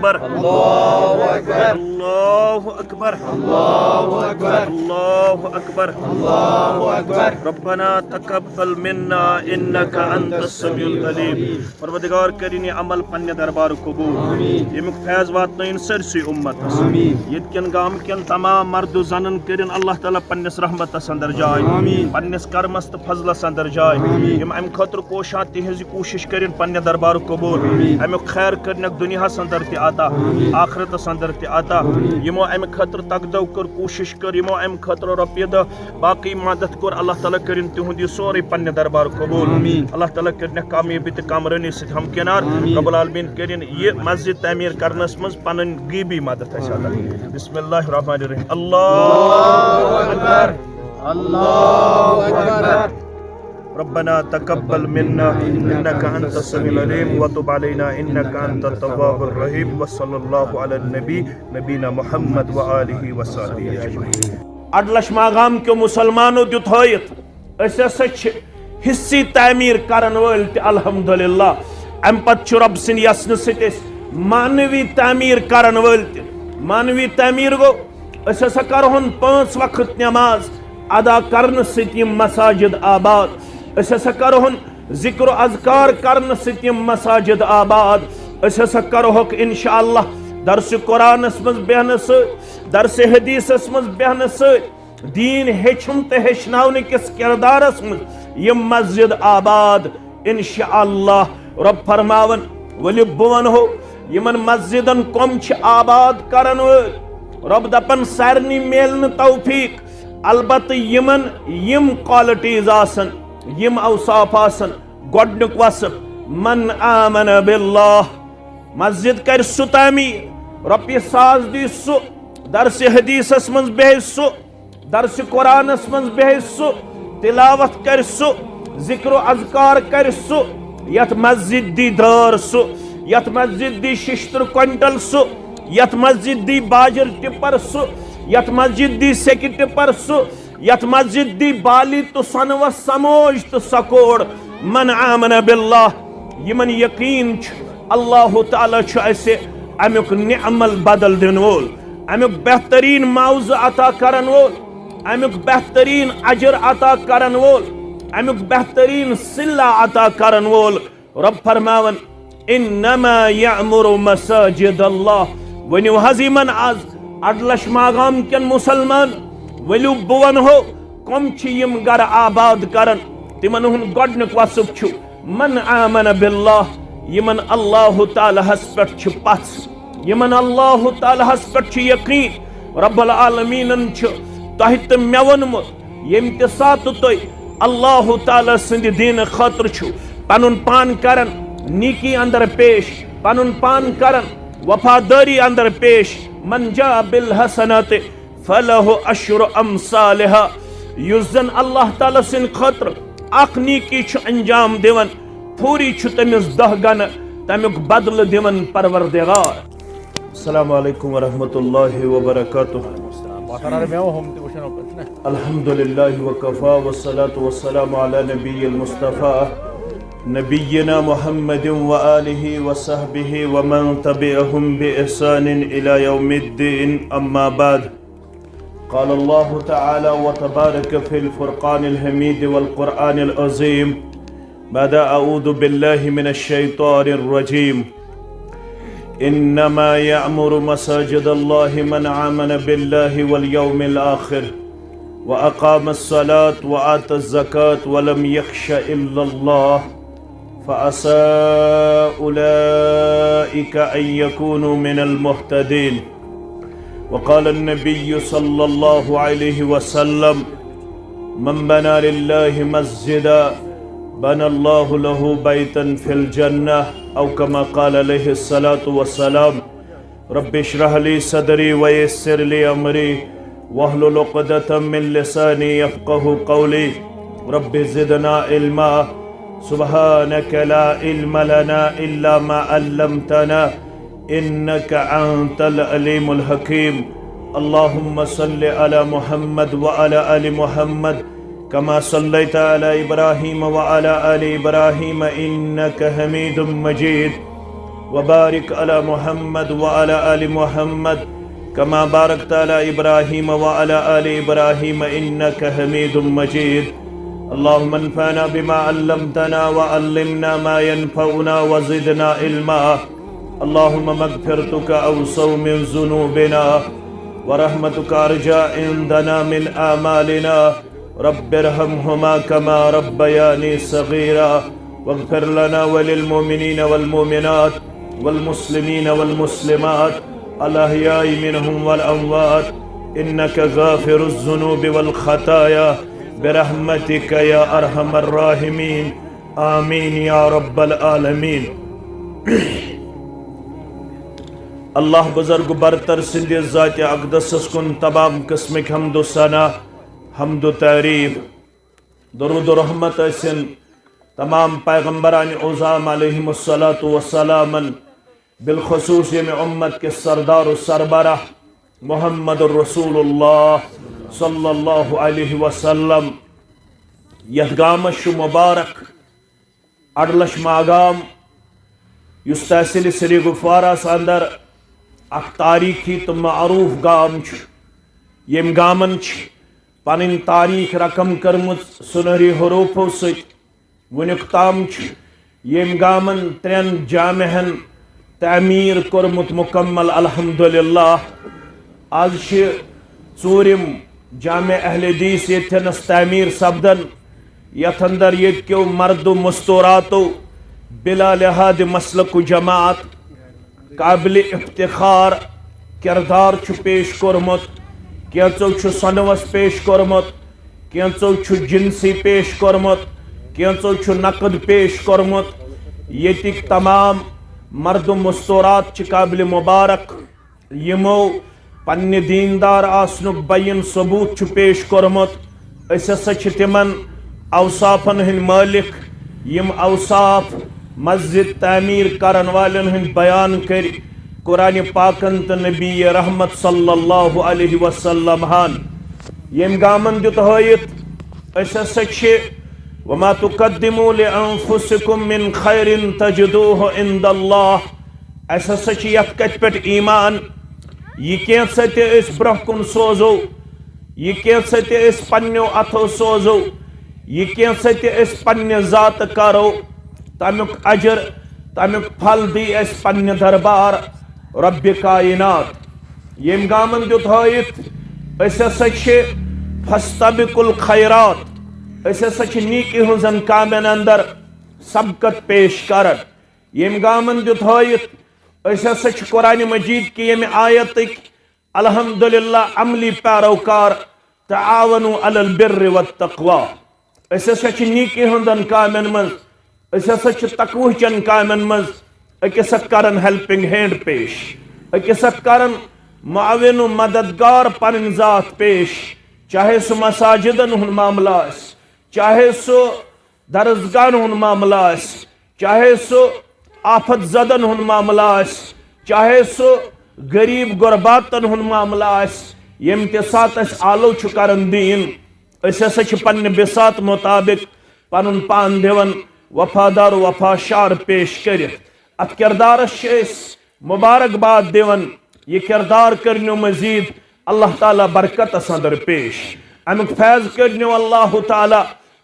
अकबर अल्लाहु अकबर अल्लाहु अकबर अल्लाहु अकबर अल्लाहु अकबर अल्लाहु अकबर रब्बना तकब्बल मिन्ना इन्नका अंतस समीउल अलीम। परवरदिगार करिन अमल पन्ने दरबार कबूल आमीन। यमुक फैज वातनयन सरसी उम्मतस आमीन। यतकन गाम कन तमाम मर्द जनन करिन अल्लाह ताला पन्निस रहमतस अंदर जाय आमीन। पन्निस करमस त फजलस अंदर जाय आमीन। यम अम खतर कोशा तिहज कोशिश करिन पन्ने दरबार कबूल अमुक खैर करन दुनिया अंदर ति आता आखिरत अंदर ति आता। यमो अम खतर तकदव कर कोशिश कर यमो अम खतर रपिय द बाकी मदद कर अल्लाह ताला करिन तिहुंद सोरे पन्ने दरबार कबूल अल्लाह ताला करिन कामयाबी त कामरानी से हम किनार रब्बुल आलमीन करिन ये मस्जिद तामीर करनस मज पनन गीबी मदद अता। बिस्मिल्लाहिर रहमानिर रहीम। अल्लाहु अकबर अल्लाहु अकबर रब्बना तकब्बल मिन्ना इन्नका अंतस समीउल अलीम व तुब अलैना इन्नका अंतत तव्वाबुर रहीम व सल्लल्लाहु अला नबीना मुहम्मद व आलिहि व सहबिहि अजमईन। अडलशमा गाम के मुसलमानों दुत हयत हिस्सी तामीर करन वल त अल्हम्दुलिल्लाह। अम पत रब सिन यसन सत मानवी तामीर करन वल त मानवी तामीर गो अस करहन 5 वक्त नमाज अदा करन सत मसाजिद आबाद। अस करहन जिक्र अज़कार करन सत मसाजिद आबाद। अस करहोक इंशाअल्लाह दर्स कुरानस मज बेहन दर्स हदीसस मज बेहन दीन हेचुन तो हेचनावन किस किरदारस मज यह मस्जिद आबाद इंशाअल्लाह। रब फरमावन वलि बवन हो यमन मस्जिदन कम आबाद करन रब दपन सारनी मेलन तौफीक अलबत यमन यम क्वालिटीज आसन यम औसाफ आसन। गोडनुक वसफ मन आमन बिल्लाह मस्जिद कर सु तामीर रपिय साज दी सु दर्स हदीसस मज बेह सु दर्स कुरानस मज बेह सु तिलावत कर सु जिक्र अज़कार कर सु यत मस्जिद दी दर सु यत मस्जिद दी शिश्तर क्विंटल सु यत मस्जिद दी बाजर टिपर सु यत मस्जिद दी सेकि टिपर सु यत मस्जिद दी बाली तो सनव समोज तो सकोड़। मन आमन बिल्लाह यमन यकीन अल्लाह ताला ऐसे अमुक निअमल बदल दिन वोल अमुक बेहतरीन माउज अता करन वोल अमुक बेहतरीन अजर अता करन वोल अमुक बेहतरीन सिल्ला अता करन वोल। रब फरमावन इन्नमा यअमुरु मसाजिद अल्लाह। वनु हजीमन आज अडलश मागाम कन मुसलमान वलु बुवन हो कम यम गर आबाद करन तिमन हुन गोडनुक वसफ छु मन आमन बिल्लाह यमन अल्लाह ताला हस पेट छु पस यमन अल्लाह ताला हस पेट छु यकीन। रब्बुल आलमीनन छु तहि त मे वोनमुत यम त सात तोय अल्लाह ताला सिंद दीन खातिर छु पनुन पान करन नीकी अंदर पेश पनुन पान करन वफादारी अंदर पेश। मन जा बिल हसनत फलहु अश्रु अमसालिहा युजन अल्लाह ताला सिन खातिर अख नीकी छु अंजाम देवन पूरी छु तमिस 10 गन तमुक बदल देवन परवरदिगार। अस्सलामु अलैकुम व रहमतुल्लाहि व बरकातुहू। अल्हम्दुलिल्लाहि व कफा व सलातु व सलामु अला नबिय्यिल मुस्तफा नबिय्यिना मुहम्मदिन व आलिहि व सहबिहि व मन तबिअहुम बि इहसानिन इला यौमिद्दीन। अम्मा बाद क़ाल अल्लाहु तआला व तबारक फिल फुरक़ानिल हमीद वल क़ुरआनिल अज़ीम बाद अऊज़ु बिल्लाहि मिनश शैतानिर रजीम। इन्नमा यअमुरु मसाजिदल्लाहि मन आमन बिल्लाहि वल यौमिल आखिर व अक़ामस सलात व आतज़ ज़कात व लम यख़्श इल्लल्लाह फ़असा उलाइका अन यकूनु मिनल मुहतदीन। वक़ाल अन्नबिय्यु सल्लल्लाहु अलैहि वसल्लम मन बना लिल्लाहि मस्जिदा बनल्लाहु लहु बैतन फिल जन्नह औ कमा क़ाल अलैहि सलातु वस्सलाम। रब्बि इश्रह ली सदरी व यस्सिर ली अमरी वहलुल उक़दतम मिन लिसानी यफ़क़हु क़ौली। रब्बि ज़िदना इल्मा सुब्हानक ला इल्म लना इल्ला मा अल्लमतना इन्नका अंतल अलीमुल हकीम। अल्लाहुम्मा सल्लि अला मुहम्मद व अला आलि मुहम्मद कमा सल्लैता अला इब्राहीम व अला आलि इब्राहीम इन्नका हमीदुम मजीद। वबारिक अला मुहम्मद व अला आलि मुहम्मद कमा बारकता अला इब्राहीम व अला आलि इब्राहीम इन्नका हमीदुम मजीद। अल्लाहुम्मा अन्फअना बिमा अल्लमतना व अल्लिमना मा यनफउना व ज़िदना इल्मा। अल्लाहुम्मा मग़फ़िरतुका अवसअ मिन ज़ुनूबिना व रहमतुका अर्जा इंदना मिन आमालिना। रब्बिरहमहुमा कमा रब्बयानी सग़ीरा वग़फ़िर लना व लिलमुमिनीन वल मुमिनात वल मुस्लिमीन वल मुस्लिमात अल अहयाइ मिनहुम वल अमवात इन्नका गाफ़िरुज़ ज़ुनूबि वल ख़ताया बिरहमतिका या अरहमर राहिमीन। आमीन या रब्बल आलमीन। अल्लाह बुज़ुर्ग बरतर सिंधि ज़ात अक़दस कुन तमाम किस्मिक हम्दो सना हम्दो तारीफ दरूद रहमत असिन तमाम पैगम्बरान उज़ाम अलैहिमुस्सलातु वस्सलामन बिलखुसूस यम उम्मत के सरदार सरबराह मुहम्मदुर रसूलुल्लाह सल्लल्लाहु अलैहि वसल्लम। यह गामस मुबारक अडलश मागाम युस तहसील श्री गुफवारास अंदर अख तारीखी तो मारूफ गाम यम गामन पन तारीख रकम कर्मुत सुनहरी हरूफो वुनिक ताम यम गामन 3 जामिहन तमीर कोरमुत मुकम्मल अल्हम्दुलिल्लाह। आज चूरिम जामे अहले हदीस यथनस तमीर सपदन यथ अंदर यो मर्दो मस्तूरातो बिला लिहाज मसलक जमात काबिल इफ्तिखार किरदार पेश कोरमुत। कैचो सनवस पेश कोरमुत, कैचो जिनसी पेश कोरमुत, कैचो नकद पेश कोरमुत। यतिक तमाम मर्द मस्तूरात काबिल मुबारक यमो पन्ने दीनदार आसनुक बयन सबूत पेश कोरमुत। अस हसा तिमन अवसाफन हंद मालिक यम अवसाफ मस्जिद तमीर करन वालन हंद बयान कर कुरान पाकन तो नबी रहमत सल्लल्लाहु अलैहि वसल्लम हान यम गामन दुत हयत अस हसा वमा तुक़द्दिमू लिअन्फुसिकुम मिन खैरिन तजिदूहु इंदल्लाह। अस हसा यथ कथ पे ईमान यह कैसा ब्रोह कुन सोजो, यह कैसा पन्नो अथो सोजो, यह कैसा पन्ने जात करो तमुक अजर तमुक फल दी पन्ने दरबार रब्बे कायनात। यम गामन दुत हयत अस हसा फस्तबिकुल खैरात अस हसा नीकी हजन कामन अंदर सबकत पेश कर। यम गामन दुत हयत अस हसा कुरान मजीद की यम आयत अल्हम्दुलिल्लाह अमली पैरोकार तआवनु अलल बिर्रि वत्तक़वा। अस हसा नीकी हजन कामन मज अस हसा तकवहचन कामन मज अकिस करन हेल्पिंग हैंड पेश, अकिस करन मुआविन मददगार पन जात पेश। चाहे सो मसाजिदन हुन मामला, चाहे सो दरसगान हुन मामला, चाहे सो आफत जदन हुन मामला, चाहे सो गरीब गुरबातन हुन मामला यम ते सात आलो करन दीन अस हसा पन्ने बिसात मुताबिक पनुन पान दिवन वफादार वफाशार पेश कर। अत किरदारस मुबारकबाद दिवन यह किरदार करनो मजीद अल्लाह ताला बरकत अंदर पेश। अमुक फैज करनो अल्लाह ताला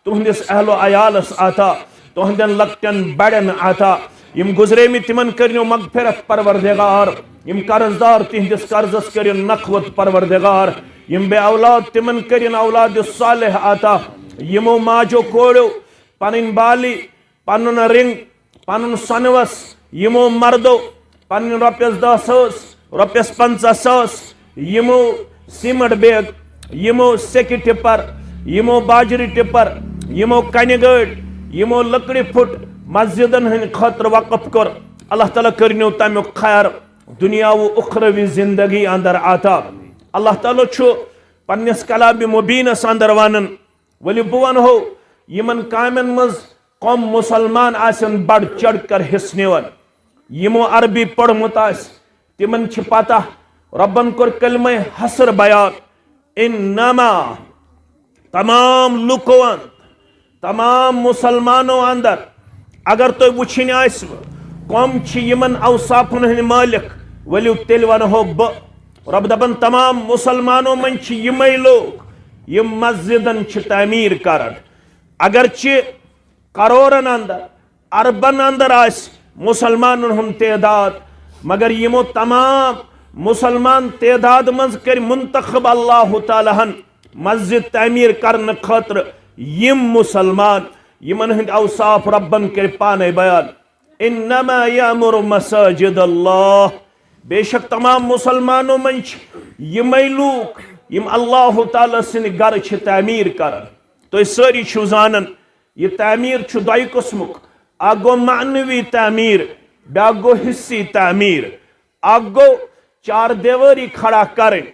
तुहंदिस अहलो अयालस आता, तुहंदन लक्टन बड़न आता। यम गुजरेमि तिमन करनो मगफिरत परवरदिगार, यम कर्जदार तिहंदिस कर्जस करिन नखवत परवरदिगार, यम बे औलाद तिमन करिन औलाद सालेह आता। यमो माजो कोड़ो पन बाली पन रिंग पन सनवस यमो मर्दो पन रॉपियस 10,000 रॉपियस 50,000 यमो सीमेंट बैग यमो सेकि टिपर यमो बाजरी टिपर यमो कन गड़ यमो लकड़ी फुट मस्जिदन हंद खतर वक़फ कर। अल्लाह ताला करनो तमुक खैर दुनिया व उखरवी जिंदगी अंदर आता। अल्लाह ताला पन्निस कलाम मुबीनस अंदर वनन वली बह वनो यमन कामन मज कौम मुसलमान आसन बढ़ चढ़ कर हिस्स निवन। यमो अरबी पढ़मुत तिमन पता रब्बन कोर कलमे हसर बयान इन्नमा तमाम लुको तमाम मुसलमानों अंदर अगर तो वुछन कौम यमन अवसाफन हंद मालिक वलियो तेल वनहो ब रब दपन तमाम मुसलमानों मन यमय लोग यम मस्जिदन तामीर करन अगरचे करोड़न अंदर अरबन अंदर आस मुसलमानन हुंद तादाद मगर यमो तमाम मुसलमान तादाद मज कर मुंतखब अल्लाह ताला हन मस्जिद तामीर करने खतर यम मुसलमान यमन हंद अवसाफ रब्बन कर पाने बयान इन्नमा यामुरु मसाजिद अल्लाह बेशक तमाम मुसलमानों मन यमय लूक यम अल्लाह ताला सिंद घर तामीर करन तो सारी जानन यह तामीर दो किस्मुक अ गो मानवी तामीर ब्या गो हिस्सी तामीर अ गो चार देवरी खड़ा करें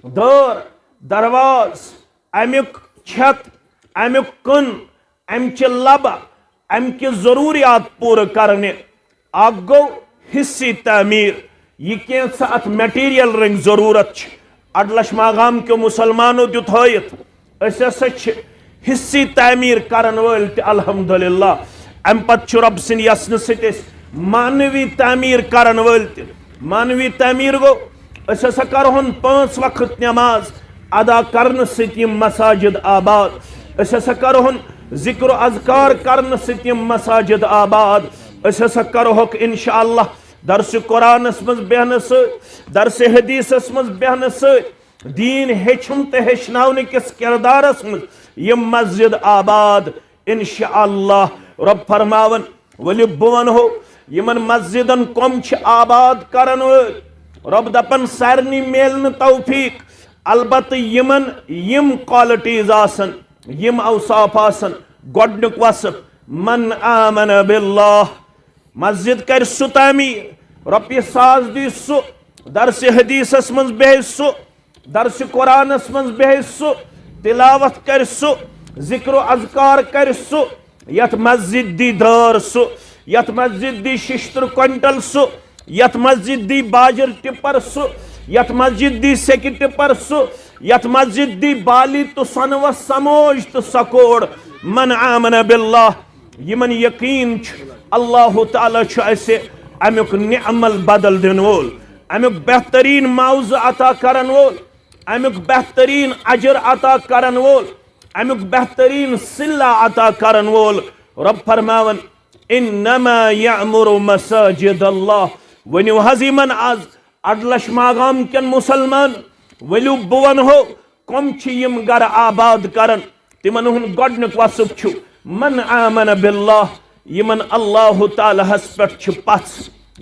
दर दरवाज अमुक छत अमुक कन अमच लबा अमक जरूरियात पूर करने अ गो हिस्सी तामीर यह कैसा अत मटीरियल रंग जरूरत अडलश मागाम के मुसलमानों दुत हयत हिस्सी तामीर करन वल अल्हम्दुलिल्लाह अम पत रब सिंद यसन सत मानवी तामीर करन वल मानवी तामीर गो असा करहन 5 वक्त नमाज अदा करन सत मसाजिद आबाद असा करहन जिक्र अज़कार करन सत मसाजिद आबाद असा करहोक इंशाअल्लाह दरस कुरानस मज बेहन दरस हदीसस मज बेहन दीन हेचुन तो हेचनावन किस किरदारस मज यम मस्जिद आबाद इंशाअल्लाह रब फरमावन वलि बवन हो यमन मस्जिदन कम आबाद करन रब दपन सारनी मेल तौफीक अलबत यमन यम क्वालिटीज आसन यम अवसाफ आसन गोडनुक वसफ मन आमन बिल्लाह मस्जिद कर सु तामीर रपि साज दी सु दरस हदीसस मज बेह सु दरस कुरानस मज बेह सु तिलावत कर सु जिक्र अज़कार कर सु यत मस्जिद दी दर सु यत मस्जिद दी शिश्तर क्विंटल सु यत मस्जिद दी बाजर टिपर सु यत मस्जिद दी सेकि टिपर सु यत मस्जिद दी बाली तो सनव समोज तो सकोड़ मन आमन बिल्लाह यमन यकीन अल्लाह ताला ऐसे अमुक निअमल बदल दिन वोल अमुक बेहतरीन माउज अता करन वोल अमुक बेहतरीन अजर अता करन वोल अमुक बेहतरीन सिल्ला अता करन वोल रब फरमावन इन्नमा यामुरु मसाजिद अल्लाह वनु हजीमन आज अडलश मागाम कन मुसलमान वलु बुवन हो कम यम गर आबाद करन तिमन हुन गोडनुक वसफ छु मन आमन बिल्लाह यमन अल्लाह ताला हस पेट पस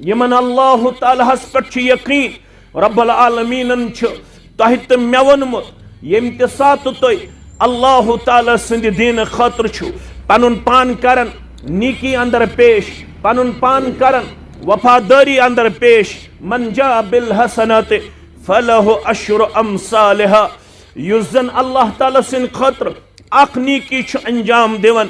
यमन अल्लाह ताला हस पेट यकीन रब्बुल आलमीनन तह तो मे वोनमुत यम ते सात तुय अल्लाह ताला सिंद दीन खतर पनुन पान करन नीकी अंदर पेश पनुन पान करन वफादारी अंदर पेश मन जा बिल हसनत फलहु अशरु अमसालिहा युजन अल्लाह ताला सिंद खतर अख नीकी अंजाम दिवन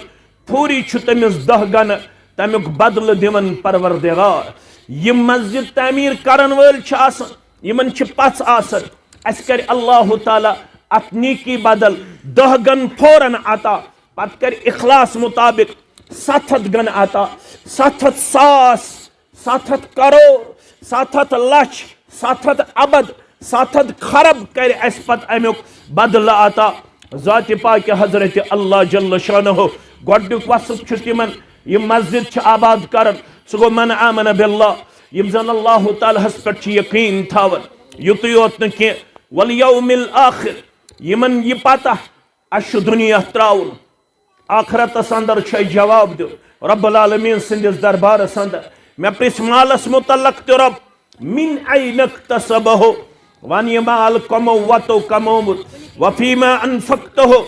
पूरी तमिस 10 गन तमुक बदल दिवन परवरदिगार यम मस्जिद तामीर करन वल यमन पस आसन अस कर अल्लाह ताला अत नीकी बदल 10 गन फौरन अता पत कर इखलास मुताबिक 7 गन अता 7 सास 7 करोड़ 7 लक्ष 7 अबद 7 खरब कर अस पत अमुक बदल अता ज़ात पाक हजरत अल्लाह जल्ल शानहु गोडनुक वसफ तिमन यम मस्जिद आबाद करन सो गो मन आमन बिल्लाह यम जन अल्लाह ताला हस पेट यकीन थावन युत योत न के वल यौमिल आखिर यमन यह पता अश दुनिया त्राउन आखरतस अंदर जवाब दो रब्बुल आलमीन सिंदिस दरबारस अंदर मे प्रिस मालस मुतल्लक तो रब मिन ऐनक तसबहो वन यह माल कमो वतो कमोमुत वफीमा अनफक्तहो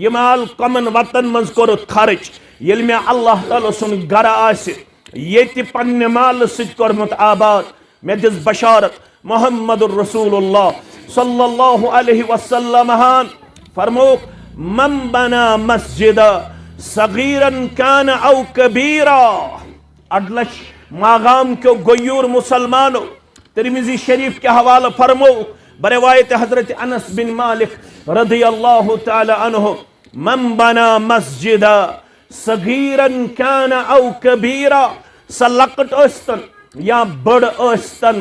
यह माल कमन वतन मज कोरुत खर्च येल मे अल्लाह ताला सुन गर आसि ये पन्ने माल सित कोरमुत आबाद मे दिस बशारत मुहम्मदुर रसूलुल्लाह सल्लल्लाहु अलैहि वसल्लम हान फरमोक मन बना मस्जिद सगीरन कान औ कबीरा अडलश मागाम के गयूर मुसलमानों तिरमिजी शरीफ के हवाला फरमो बरवायत हजरत अनस बिन मालिक रदियल्लाहु ताला अन्हु मन बना मस्जिद सगीरन कान औ कबीरा स लकट स्तन या बड़ स्तन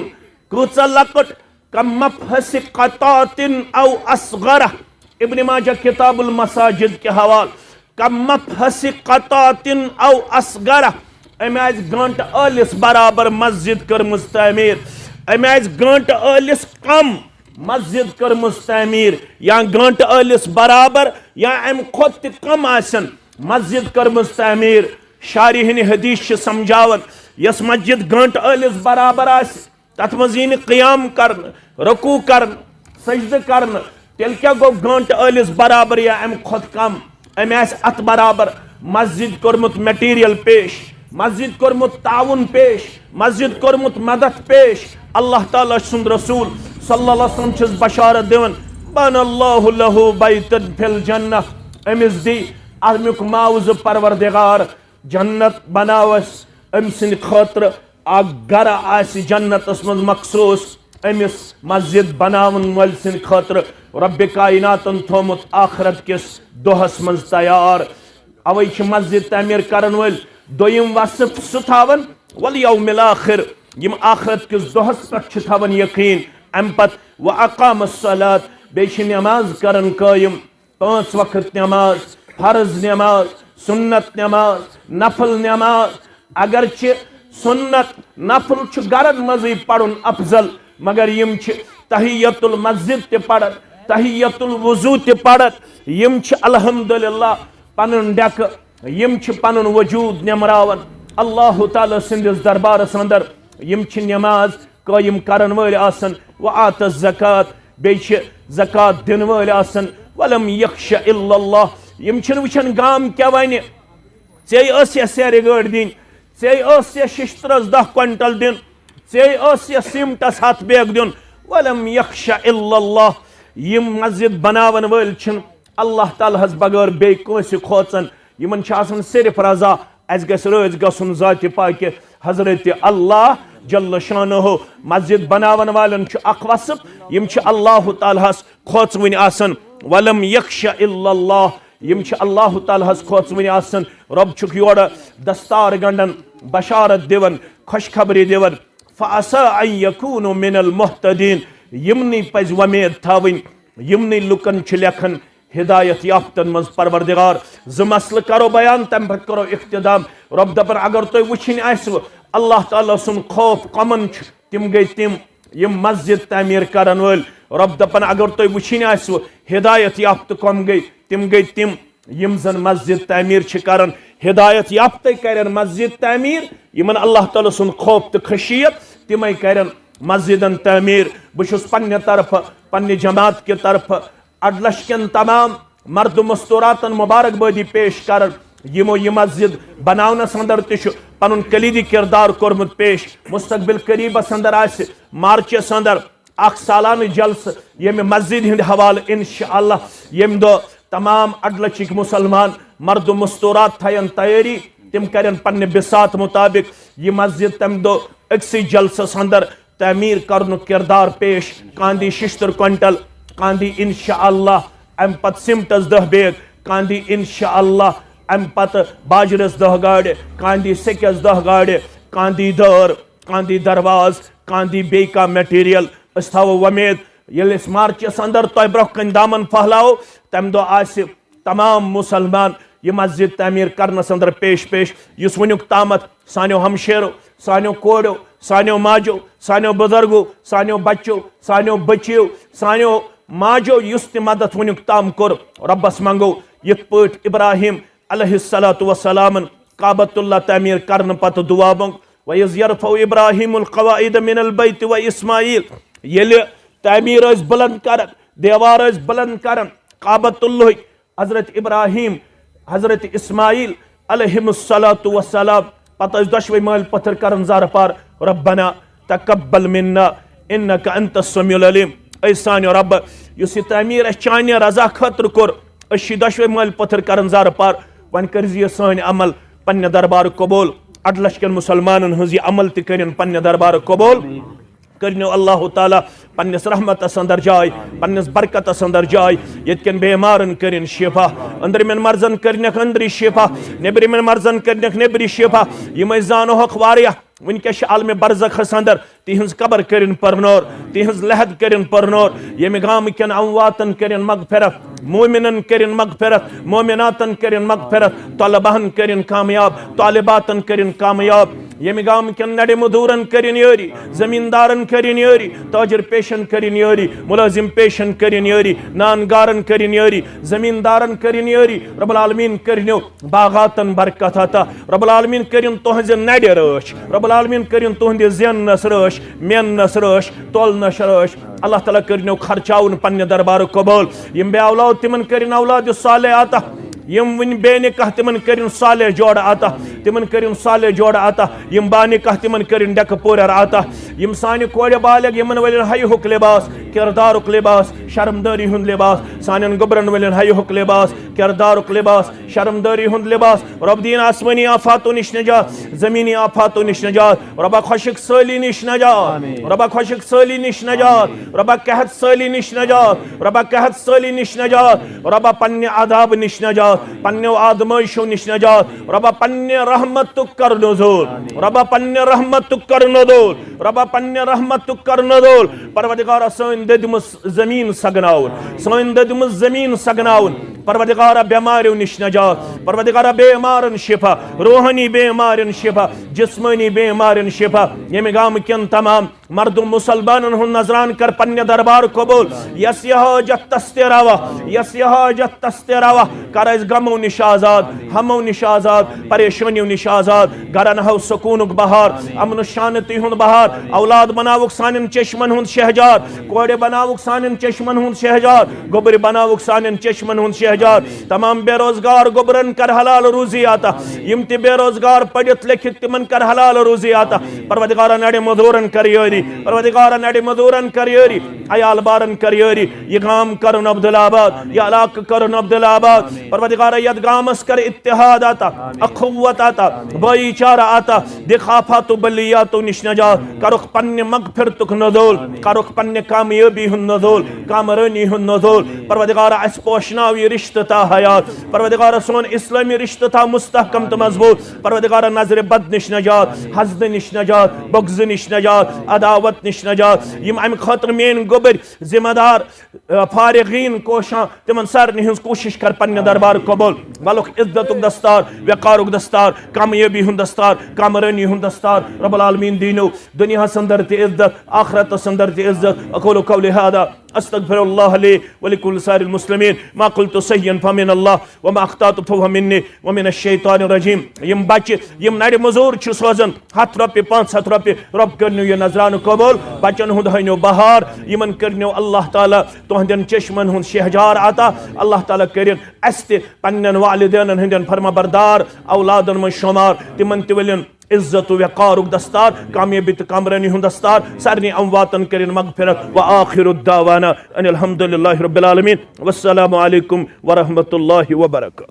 कूच लकट कमफहस कतातिन औ असगरा इब्न माजा किताबुल मसाजिद के हवाल कमफहस कतातिन औ असगरा अमे आज गंट आलिस बराबर मस्जिद कर्मज तामीर अमे आज गंट आलिस कम मस्जिद कर्मज तामीर या गंट आलिस बराबर या अम खुद कम आसन मस्जिद कर्मज तामीर शारिहिन हदीस समझावन यस मस्जिद गंट आलिस बराबर आस तथ मज यी क़याम करन रकू करन सजद करन तेल क्या गो गंट आलिस बराबर या अम खुद कम अमे आस अत बराबर मस्जिद कोरमुत मटीरियल पेश मस्जिद कोरमुत ताउन पेश मस्जिद कोरमुत मदद पेश अल्लाह ताला सुंद रसूल सल्लल्लाहु अलैहि वसल्लम छस बशारत दिवन बनल्लाहु लहु बैतन फिल जन्नह अमिस दी अमिक माउज परवरदिगार जन्नत बनावस अम सिन खतर आ गर आस जन्नतस मज मखसूस अमिस मस्जिद बनावन वल सिन खतर रब्बे कायनातन थोमुत आखरत किस दोहस मज तैयार अवै छ मस्जिद तामीर करन वल दोयम वसफ सुथावन वल यौमिल आखिर यम आखरत किस दोहस पर छ थावन यकीन अम पत व अकामस सलात बे छ नमाज करन कायम 5 वक्त नमाज फर्ज नमाज सुन्नत नमाज नफल नमाज अगर छ सुन्नत नफल छ गरन मजी पढ़ुन अफजल मगर यम छ तहियतुल मस्जिद ते पढ़त तहियतुल वजू ते पढ़त यम छ अल्हम्दुलिल्लाह पनुन डक यम छ पनुन वजूद निमरावन अल्लाह ताला सिंदिस दरबारस अंदर यम छ नमाज कायम करन वल आसन व आत ज़कात बे छ ज़कात दिन वल आसन वलम यख्श इल्लल्लाह यम छ वचन गाम क्या वने चे या सेरे गड़ दिन चे या शिश्तरस 10 क्विंटल दिन चे या सिमटस 7 बैग दिन वलम यख्श इल्लल्लाह यम मस्जिद बनावन वल छ अल्लाह ताला हस बगैर बे कोस खोचन यमन छ आसन सिर्फ रजा अस गस रोज गसुन जाति पाक हजरत अल्लाह जल्ल शानहु मस्जिद बनावन वालन छ अख वसफ यम छ अल्लाह ताला हस खोचवन आसन वलम यख्श इल्लल्लाह यम छ अल्लाह ताला हस खोचवन आसन रब छ योर दस्तार गंडन बशारत दिवन खुशखबरी दिवन फअसा अन यकूनु मिनल मुहतदीन यमनी पज वमेद थावन यमनी लुकन छ लेखन हिदायत याफ्तन मज परवरदिगार ज मसल करो बयान तम पत करो इख्तिदाम रब दपन अगर तुम वुचिन आसव अल्लाह ताला सुन खौफ कमन तिम गई तिम यम मस्जिद तामीर करन वल रब दपन अगर तुम वुचिन आसव हिदायत याफ्त कम गई तिम यम जन मस्जिद तामीर करन हिदायत याफ्त करन मस्जिद तामीर यमन अल्लाह ताला सुन खौफ तो खशियत तिमै करन मस्जिदन तामीर बुशुस पन्ने तरफ पन्ने जमात के तरफ अडलशकन तमाम मर्द मस्तूरातन मुबारकबादी पेश कर यमो यह मस्जिद बनावनस अंदर पन कलीदी किरदार कोरमुत पेश मुस्तकबिल करीबस अंदर आस मार्चस अंदर अख सालाना जलस यम मस्जिद हिंद हवाल इंशाअल्लाह यम दो तमाम अडलचिक मुसलमान मर्द मस्तूरात थयन तैयारी तिम करन पन्ने बिसात मुताबिक यह मस्जिद तम दो अक्सी जलसस अंदर तमीर करनु किरदार पेश कांदी 76 क्विंटल कांदी इंशाअल्लाह अम पत सिमटस 10 बैग कांदी इंशाअल्लाह अम पत बाजरस 10 गाड़े कांदी सेकस 10 गाड़े कांदी दर कांदी दरवाज कांदी बे का मटीरियल अस थो वमेद ये मार्चस अंदर तुम ब्रोह कन दामन फहलाओ तम दो आस तमाम मुसलमान यह मस्जिद तमीर करनस अंदर पेश पेश युस वनुक तामत सानो हमशेरो सानो कोड़ो सानो माजो सानो बुजुर्गो सानो बच्चो सानो बच्चियो सानो माजो युस ते मदद वनुक ताम कोर रब्बस मंगो यथ पट इब्राहिम अलैहिस्सलातु वस्सलाम काबतुल्लाह तमीर करन पत दुआ मंग व यरफउ इब्राहिमुल क़वाइद मिनल बैत व इस्माईल येले तमीर अस बुलंद कर देवार अस बुलंद कर काबतुल्लाह हजरत इब्राहिम हजरत इस्माईल अलैहिस्सलातु वस्सलाम पत दशवे माल पत्थर करन जार पार रब्बना तकब्बल मिन्ना इन्नका अंतस समीउल अलीम ऐ सानो रब युस तमीर चाने रजा खतर कोर अश दशवे माल पत्थर करन जार पार वन कर सान अमल पन्ने दरबार कबूल अडलशकन मुसलमान हज अमल तन पन्ने दरबार कबूल करनो अल्लाह ताला पन्नस रहमतस अंदर जाय पन्नस बरकतस अंदर जाय यत्कन बेमारन करिन शिफा अंदरमन मर्जन करनक अंदरी शिफा नेबरिमन मर्जन करनक नेबरी शिफा यम जानो हक वारिया वनकस आलम बरज़खस अंदर तिहंज कबर करिन परनोर तिहंज लहद करिन परनोर यम गाम कन अमवातन करिन मगफिरत मोमिनन करिन मगफिरत मोमिनातन करिन मगफिरत तलबहन करिन कामयाब तालिबातन करिन कामयाब यम गाम कन नडे मधूरन करिन यारी जमींदारन करिन यारी ताजिर पेशन करिन यारी मुलाजिम पेशन करिन यारी नानगारन करिन यारी जमींदारन करिन यारी रब्बुल आलमीन करिनो बागातन बरकत अता रब्बुल आलमीन करिन तोहज नडे रश रब्बुल आलमीन करिन तोहंद ज़ेनस रश मेनस रश तोलनस रश अल्लाह ताला करिनो खर्चाउन पन्ने दरबार कबूल यम बे औलाद तिमन करिन औलाद साले आता यम वन बेने कह तिमन करिन साले जोड़ आता तिमन करिन साले जोड़ आता यम बाने कह तिमन करिन डक पोरर आता यम साने कोड़े बालग यमन वलन हय हुक लिबास किरदारुक लिबास शर्मदारी हुंद लिबास सानन गबरन वलन हय हुक लिबास किरदारुक लिबास शर्मदारी हुंद लिबास रब दीन आसमानी आफातों निश नजात जमीनी आफातों निश नजात रबा खुशिक सली निश नजात रबा खुशिक सली निश नजात रबा कहत सली निश नजात रबा कहत सली निश नजात रबा पन्ने आदाब निश नजात पन्ने आदमाइशों निश नजात रबा पन्ने रहमत कर नज़ूल रबा पन्ने रहमत कर नज़ूल रबा पन्ने रहमत कर नज़ूल परवरदिगार सन ददमस जमीन सगनाउन सन ददमस जमीन सगनाउन परवरदिगार बीमारियों निश नजात परवरदिगार बेमारन शिफा रूहानी बेमारन शिफा जिस्मानी बेमारन शिफा यम गाम कन तमाम मर्दों मुसलमानन हुन नजरान कर पन्ने दरबार कबूल यस हाजत तस्तेरावा यस हाजत तस्तेरावा कर गमो निश आजाद हमो निश आजाद परेशानियों निश आजाद गरन हो सुकूनुक बहार अमन शांति हुन बहार औलाद बनावुक सानन चश्मन हुन शहजार कोड़े बनावुक सानन चश्मन हुन शहजार गोबर बनावुक सानन चश्मन हुन शहजार तमाम बेरोजगार गोबरन कर हलाल रोजी आता यम ते बेरोजगार पढ़ित लिखित तिमन कर हलाल रोजी आता परवरदिगार नडे मधुरन करियोरी परवरदिगार नडे मधुरन करियोरी अयाल बारन करियोरी ये गाम करन अब्दुलाबाद या इलाक करन अब्दुलाबाद परवरदिगार यद गामस कर इत्तिहाद आता अखुवत आता भाईचारा आता दिखाफातु बलियातु निश नजात करुख पन्ने मगफिरतुक नज़ूल करुख पन्ने कामयाबी हुन नज़ूल कामरानी हुन नज़ूल परवरदिगार अस पोशनाव ये रिश्ता हयात परवरदिगार सोन इस्लामी रिश्ता मुस्तहकम तो मजबूत परवरदिगार नजर बद निश नजात हसद निश नजात बग़्ज़ निश नजात अदावत निश नजात यम अम खतर मेन गोबर जिम्मेदार फारिगीन कोशा तिमन सर निहंस कोशिश कर पन्ने दरबार कबूल वालुक इज्जतुक दस्तार वक़ारुक दस्तार कामयाबी हुन दस्तार कामरानी हुन दस्तार रब्बुल आलमीन दीनो दुनिया संदर ते इज्जत आखिरत संदर ते इज्जत अक़ूलु क़ौली हादा अस्तग़फिरुल्लाह ली व लिकुल्ल सारिल मुस्लिमीन मा क़ुल्तु सय्यन फमिन अल्लाह व मा अख़्तातु फहुव मिन्नी व मिनश शैतानिर रजीम यम बच्चे यम नडे मजूर छ सोजन 100 रुपये 500 रुपये रब करनो ये नजरान कबूल बच्चन हुंद हयनो बहार यमन करनो अल्लाह ताला तोहंदन चश्मन हुंद शहजार आता अल्लाह ताला करिन अस्ते पन्नन वालिदैन हंदन फरमा बरदार औलादन में शुमार तिमन तिवलन इज्जत वक़ारुक दस्तार कामयाबी कामरानी हुन दस्तार सारनी अमवातन करिन मगफिरत व आखिरु दावाना अनिल हम्दुलिल्लाहि रब्बिल आलमीन वस्सलामु अलैकुम व रहमतुल्लाहि व बरकातुहू।